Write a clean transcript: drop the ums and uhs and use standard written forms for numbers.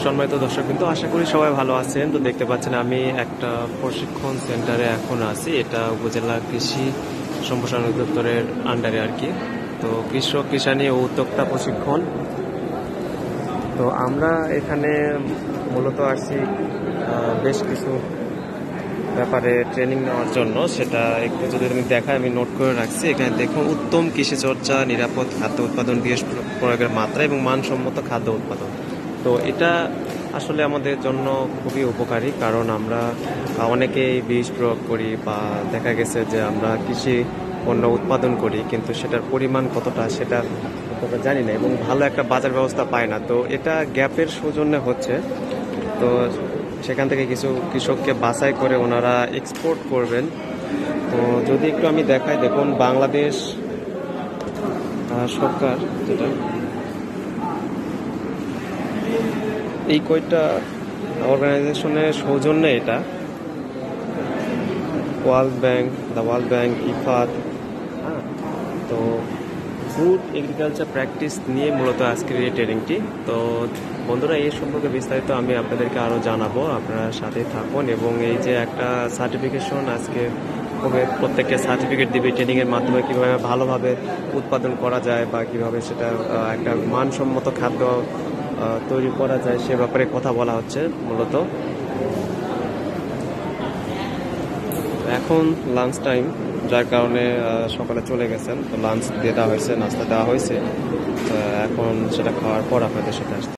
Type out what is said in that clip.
সম্মানিত দর্শক, কিন্তু আশা করি সবাই ভালো আছেন। তো দেখতে পাচ্ছেন আমি একটা প্রশিক্ষণ সেন্টারে এখন আছি। এটা উপজেলা কৃষি সম্প্রসারণ অধিদপ্তরের আন্ডারে আর কি। তো কৃষক কিষানি ও উদ্যোক্তা প্রশিক্ষণ। তো আমরা এখানে মূলত আসছি বেশ কিছু ব্যাপারে ট্রেনিং নেওয়ার জন্য। সেটা একটু যদি আমি দেখাই, আমি নোট করে রাখছি। এখানে দেখুন, উত্তম কৃষি চর্চা, নিরাপদ খাদ্য উৎপাদন, বীজ প্রয়োগের মাত্রা এবং মানসম্মত খাদ্য উৎপাদন। তো এটা আসলে আমাদের জন্য খুবই উপকারী, কারণ আমরা অনেকেই বীজ প্রয়োগ করি বা দেখা গেছে যে আমরা কৃষি পণ্য উৎপাদন করি, কিন্তু সেটার পরিমাণ কতটা সেটা কতটা জানি না এবং ভালো একটা বাজার ব্যবস্থা পাই না। তো এটা গ্যাপের সৌজন্যে হচ্ছে। তো সেখান থেকে কিছু কৃষককে বাছাই করে ওনারা এক্সপোর্ট করবেন। তো যদি একটু আমি দেখাই, দেখুন বাংলাদেশ সরকার, যেটা এই কয়টা অর্গানাইজেশনের সৌজন্যে এটা, ওয়ার্ল্ড ব্যাংক, ইফাদ, হ্যাঁ। তো ফুড এগ্রিকালচার প্র্যাকটিস নিয়ে মূলত আজকের এই ট্রেনিংটি। তো বন্ধুরা, এই সম্পর্কে বিস্তারিত আমি আপনাদেরকে আরও জানাবো, আপনারা সাথে থাকুন। এবং এই যে একটা সার্টিফিকেশন আজকে হবে, প্রত্যেককে সার্টিফিকেট দিবে ট্রেনিংয়ের মাধ্যমে কীভাবে ভালোভাবে উৎপাদন করা যায় বা কীভাবে সেটা একটা মানসম্মত খাদ্য তৈরি করা যায় সে ব্যাপারে কথা বলা হচ্ছে মূলত। এখন লাঞ্চ টাইম, যার কারণে সকালে চলে গেছেন। তো লাঞ্চ দেওয়া হয়েছে, নাস্তা দেওয়া হয়েছে। এখন সেটা খাওয়ার পর আপনাদের সাথে আসতে